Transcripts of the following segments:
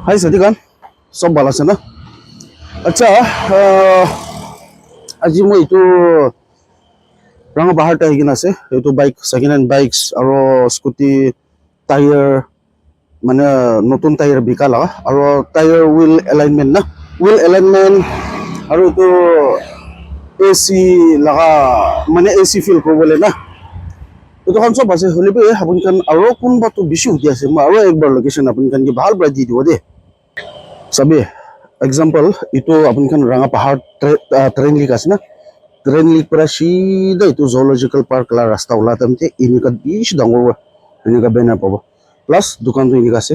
Hai Sadikan, सब ভালো আছে না? আচ্ছা আজি মই এইটো ৰঙা পাহাৰতে আহি কিনে আছে এইটো বাইক ছেকেণ্ড হেণ্ড বাইকছ আৰু স্কুটি টায়াৰ মানে নতুন টায়াৰ বিকা লগা আৰু টায়াৰ হুইল এলাইনমেণ্ট না হুইল এলাইনমেণ্ট আৰু এইটো এ চি লগা মানে এ চি ফিল কৰিবলৈ না এইটো খান চব আছে হ'লে বি আপুনি খান আৰু কোনোবাটো বেছি সুধি আছে মই আৰু একবাৰ লোকেশ্যন আপুনি খান কি ভাল প্ৰাইজ দি দিব দেই চাবি एग्जाम्पल itu अपन kan रंगा पहाड़ ट्रेन लिक আছে না ट्रेन लिक পৰা সিধা itu zoological park লা ৰাস্তা ওলাতে মতে ইনিকা বিশ ডাঙৰ ইনিকা বেনাৰ পাব প্লাস দোকানটো ইনিকা আছে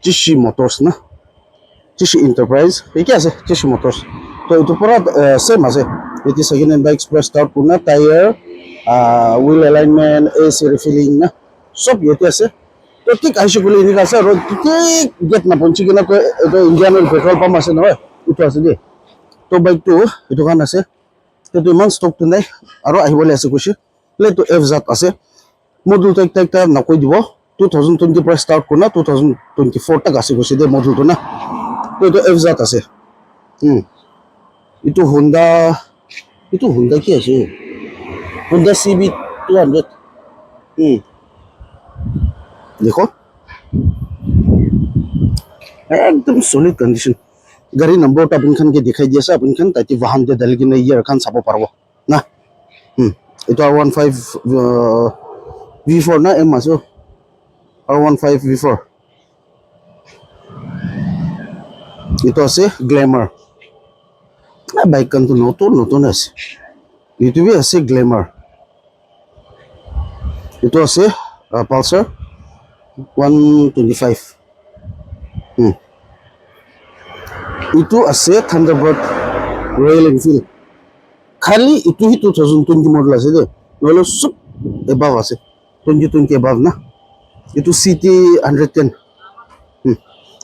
চিশি মটৰছ না চিশি এন্টাৰপ্ৰাইজ কি আছে চিশি মটৰছ তো itu পৰা সেম আছে এটি সেকেন্ড হ্যান্ড বাইকস পৰা স্টার্ট করনা tyre wheel alignment AC refilling না সব ইয়াতে আছে তো ঠিক আহিছে বুলি ইনিকা আছে আৰু ঠিক গেট না পঞ্চি কিনা এইটো ইণ্ডিয়ানৰ পেট্ৰল পাম্প আছে নহয় এইটো আছে দেই তো বাইকটো এইটো কান আছে সেইটো ইমান ষ্টকটো নাই আৰু আহিবলৈ আছে কৈছে এইটো এফ জাত আছে মডেলটো একটা নকৈ দিব 2020 পৰা ষ্টাৰ্ট কৰনা 2024 তক আছে কৈছে দেই মডেলটো না তো এইটো এফ জাত আছে এইটো হোন্ডা কি আছে হোন্ডা CB 200 দেখো एकदम सॉलिड कंडीशन गाड़ी नंबर तो अपन खान के दिखाई दिया सा अपन खान ताकि वाहन दे दल के नहीं ये रखान सापो पारबो ना itu R15 V4 na M masuk R15 V4 itu আছে গ্ল্যামার না বাইক kan তো নতুন আছে itu भी আছে গ্ল্যামার itu আছে পালসার 125 itu আছে থান্ডারবার্ড রয়্যাল এনফিল্ড খালি itu 2020 মডেল আছে দে নহলে সব এবাভ আছে 2020 এবাভ না itu সিটি 110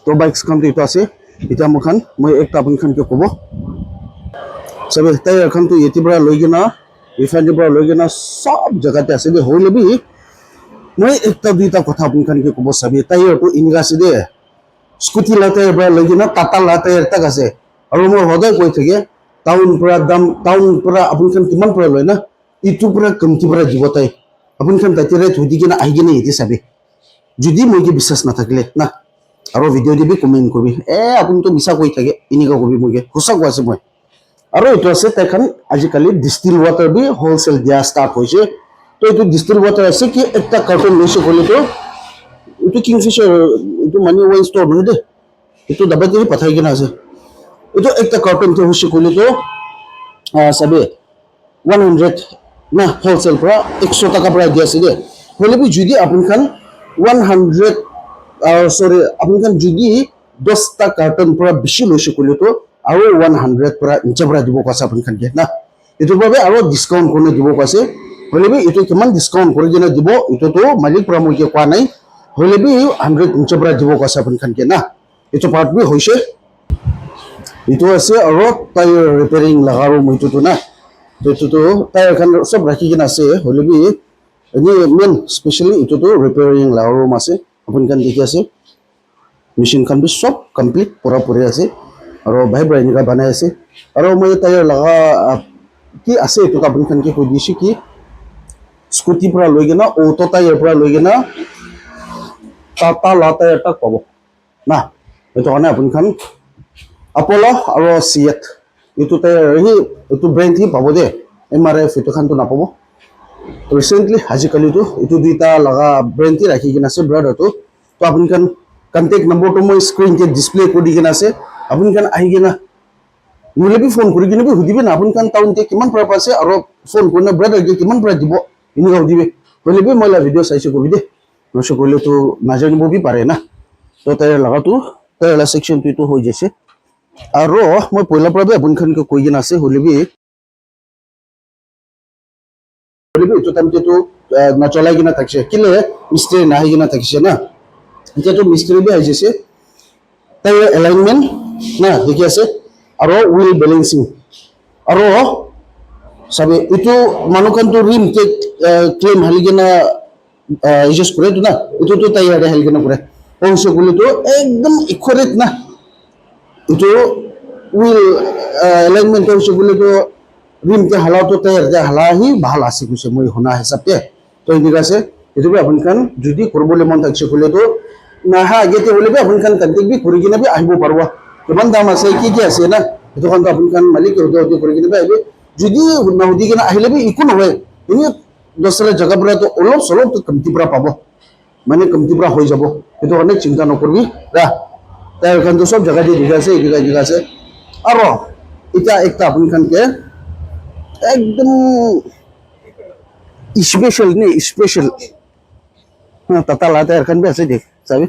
তো বাইকস খান তো আছে এটা মখান মই একটা আপন খান কে কব সবে তাই এখন তো এটি বড় লই গিনা রিফাইনারি বড় লই গিনা সব জায়গাতে আছে দে হইলে বি মই একটা দুইটা কথা আপন খান কে কব সবে তাই তো ইনগা আছে দে স্কুটি লাতে বড় লই গিনা টাটা লাতে একটা আছে আৰু মই হদাই কই থাকে টাউন পৰা আপুনি খান কিমান পৰা লয় না ইটো পৰা কমতি পৰা দিব তাই আপুনি খান তাতে ৰেট হৈ কিনা আহি কিনে এটি চাবি যদি মই কি বিশ্বাস নাথাকিলে না আৰু ভিডিঅ' দিবি কমেণ্ট কৰিবি আপুনি তো মিছা কৈ থাকে এনেকা কবি মই সঁচা কৈ আছে মই আৰু এইটো আছে তাইখন আজিকালি ডিষ্টিল ৱাটাৰ বি হোলচেল দিয়া ষ্টাৰ্ট হৈছে তো এইটো ডিষ্টিল ৱাটাৰ আছে কি একটা কাৰ্টন লৈছে ক'লে তো এইটো কিংফিচাৰ এইটো মানি ওৱান ষ্ট'ৰ নহয় দেই এইটো দাবাই দি পঠাই কিনে আছে itu একটা কার্টন তো হচ্ছে কইলে তো সবে 100 না হোলসেল পৰা 100 টাকা পৰা দি আছে দে হলে বি যদি আপন খান 100 সৰি আপন খান যদি 10 টা কাৰ্টন পৰা বেশি লৈছে কইলে তো আৰু 100 পৰা নিচে পৰা দিব কৈছে আপন খান কে না এটোৰ বাবে আৰু ডিসকাউন্ট কৰি দিব কৈছে হলে বি এটো কিমান ডিসকাউন্ট কৰি কিনে দিব এটো তো মালিক পৰা মই কোৱা নাই হলে বি 100 নিচে পৰা দিব কৈছে আপন খান কে না এটো পাৰ্ট বি হৈছে itu আছে আৰু টায়াৰ ৰিপেয়াৰিং লাগাৰো মইটো না তো এইটো টায়াৰ খান সব ৰাখি কিনে আছে হলে বি এনে মেন স্পেশালি এইটো ৰিপেয়াৰিং লাগাৰো আছে আপুনি খান দেখি আছে মেচিন খান বি সব কমপ্লিট পুৰা পুৰি আছে আৰু ভাই ব্ৰাইনিকা বনাই আছে আৰু মই টায়াৰ লগা কি আছে এইটো আপুনি খান কি কৈ দিছি কি স্কুটি পৰা লৈ কিনা অটো টায়াৰ পৰা লৈ কিনা টাটা লা টায়াৰ তাক পাব না এইটো কাৰণে আপুনি খান Apollo আৰু Siat itu itu brand hi পাব দে MRF itu খান তো নাপাব ৰিসেন্টলি আজিকালি তো itu দুইটা লগা ব্ৰেণ্ড ৰাখি কিনে আছে ব্ৰাডাৰ তো আপুনি খান কন্টাক্ট নম্বৰ তো মই স্ক্ৰিন তে ডিসপ্লে কৰি কিনে আছে আপুনি খান আহি কিনে মোলে বি ফোন কৰি কিনে বি সুধিবে না আপুনি খান টাউন তে কিমান পৰা পাছে আৰু ফোন কৰিলে ব্ৰাডাৰ কে কিমান পৰা দিব ইনি সুধিবে হ'লে বি মই লা ভিডিঅ' চাইছো কবি দে নচ কৰিলে তো নাজানিব বি পাৰে না তো তাই লগাটো তাই লা সেকশন তো হৈ যাইছে আৰু মই পইলা পৰা আপুনি খান কৈ কিনে আছে হলে বি এইটো টাইমতে তো নচলাই কিনে থাকিছে কিলে মিস্ত্রি নাহি কিনে থাকিছে না এতিয়া তো মিস্ত্রি বি আহিছে তাই এলাইনমেন্ট না দেখি আছে আৰু হুইল বেলেন্সিং আৰু সবে এইটো মানুখান তো ৰিম কে ক্লেম হালি কিনে ইউজ কৰে তো না এইটো তো তাই হালি কিনে কৰে হৈছে বুলিতো একদম একুৰেট না এইটো উইল এলাইনমেন্ট হৈছে বুলিতো রিমকে হালাতো তাই হালা আহি ভাল আছে কৈছে মই শুনা হিচাপে তো এনেকুৱা আছে এইটো আপুনি খান যদি কৰিবলৈ মন থাকিছে ক'লেতো নাহা আগেতে হ'লে আপুনি খান কণ্টেক্ট বি কৰি কিনে বি আহিব পাৰিব কিমান দাম আছে কি কি আছে না সেইটো কাৰণে আপুনি খান মালিক হতে কৰি কিনে আহিব যদি নাহুদি কিনে আহিলে বি একো নহয় এনে দছটা জেগা পৰা তো অলপ চলপ কমতি পৰা পাব মানে কমতি পৰা হৈ যাব সেইটো কাৰণে চিন্তা নকৰিবি ৰা তাৰ কাৰণে সব জেগা দি দেখা আছে এইটো জেগা আছে আৰু এটা একটা আপুনি খানকে একদম স্পেশাল নি স্পেশাল তাতা লাতে এখান বি আছে দেখ চাবি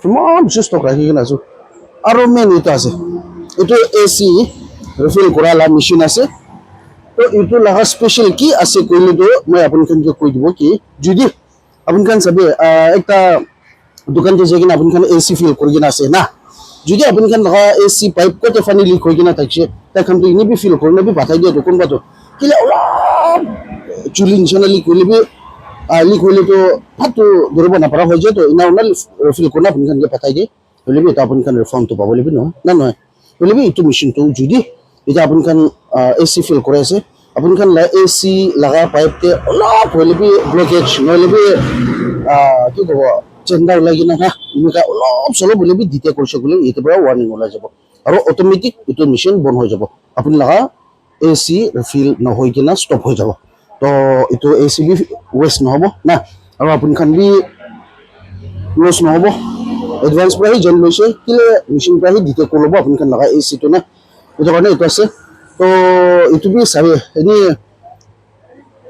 ইমান বেছি ষ্টক ৰাখি কিনে আছো আৰু মেইন এইটো আছে এইটো এচি ৰিফিল কৰা লা মেচিন আছে তো এইটো লাগা স্পেশাল কি আছে কইলেতো মই আপোনাক কৈ দিব কি যদি আপোনাক চাবি একটা দোকানতে যাই কিনে আপোনাক এচি ফিল কৰি কিনে আছে না যদি আপুনি খান লগা এচি পাইপ কত ফানি লিক হৈ কিনা থাকছে তাই খানটো ইনি বি ফিল কৰি বি বাতাই দিয়ে কোনবাটো কিলে অলপ চুলি নিচিনা লিক হইলে তো ফাটটো ধৰিব নাপাৰা হৈ যায় তো ইনা উনা ফিল কৰি আপুনি খানকে বাতাই দিয়ে হলে বি এটা আপুনি খান ৰিফাণ্ডটো পাব লাগিব নহয় না নহয় হলে বি এইটো মেচিনটো যদি এটা আপুনি খান এচি ফিল কৰি আছে আপুনি খান এচি লগা পাইপতে অলপ হলে বি ব্লকেজ নহলে বি কি ক'ব চেণ্ডাৰ ওলাই কিনে হা এনেকুৱা অলপ চলপ হ'লে বি দ্বিতীয় কৰিছে বুলি এইটোৰ পৰা ৱাৰ্ণিং ওলাই যাব আৰু অট'মেটিক এইটো মেচিন বন্ধ হৈ যাব আপুনি লগা এ চি ৰিফিল নহয় কিনে ষ্টপ হৈ যাব তো এইটো এ চি বি ৱেষ্ট নহ'ব না আৰু আপুনি খান বি লছ নহ'ব এডভান্স পৰা সি জইন লৈছে কেলে মেচিন পৰা সি দ্বিতীয় কৰি ল'ব আপুনি খান লগা এ চিটো না এইটো কাৰণে এইটো আছে তো এইটো বি চাবি এনেই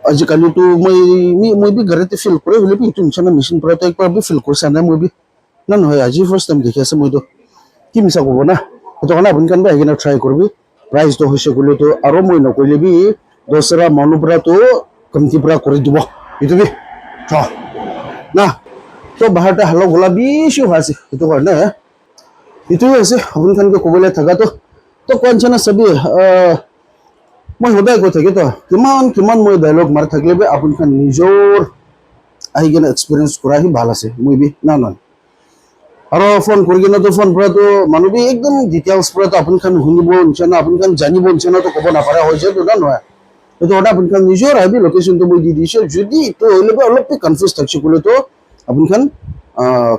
আজিকালিতো মই বি ঘৰতে ফিল কৰি হ'লে বি এইটো নিচিনা মেচিন পৰা একবাৰ বি ফিল কৰিছা নাই মই বি না নহয় আজি ফাৰ্ষ্ট টাইম দেখি আছে মইতো কি মিছা ক'ব না সেইটো কাৰণে আপুনি কান আহি কিনে ট্ৰাই কৰিবি প্ৰাইচটো হৈছে ক'লেতো আৰু মই নকৰিলে বি দছৰা মানুহ পৰাতো কমতি পৰা কৰি দিব এইটো বি না তো বাহিৰতে হালো গোলা বেছি হৈ আছে সেইটো কাৰণে এইটোৱে আছে আপুনি কানকে ক'বলৈ থকাটো তো কোৱাঞ্চনা চাবি মই সদায় কৈ থাকি তো কিমান মই ডায়লগ মাৰি থাকিলে বি আপুনি খান নিজৰ আহি কিনে এক্সপিৰিয়েঞ্চ কৰাহি ভাল আছে মই বি না নহয় আৰু ফোন কৰি কিনেতো ফোন পৰাতো মানুহ বি একদম ডিটেইলছ পৰাতো আপুনি খান শুনিব নিচিনা আপুনি খান জানিব নিচিনাতো ক'ব নাপাৰা হৈ যায়তো না নহয় সেইটো কথা আপুনি খান নিজৰ আহিবি লোকেশ্যনটো মই দি দিছোঁ যদি এইটো হৈ ল'ব অলপ কনফিউজ থাকছে ক'লেতো আপুনি খান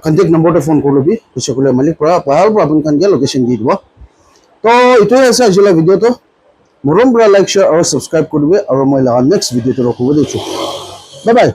কণ্টেক্ট নম্বৰতে ফোন কৰি ল'বি কৈছে ক'লে মালিক পৰা ভাল আপুনি খান দিয়া লোকেশ্যন দি দিব তো এইটোৱে আছে আজিলৈ ভিডিঅ'টো মৰম পৰা লাইক শ্বেয়াৰ আৰু ছাবস্ক্ৰাইব কৰিবি আৰু মই লগা নেক্সট ভিডিঅ'টো ৰখিব দিছোঁ বাই বাই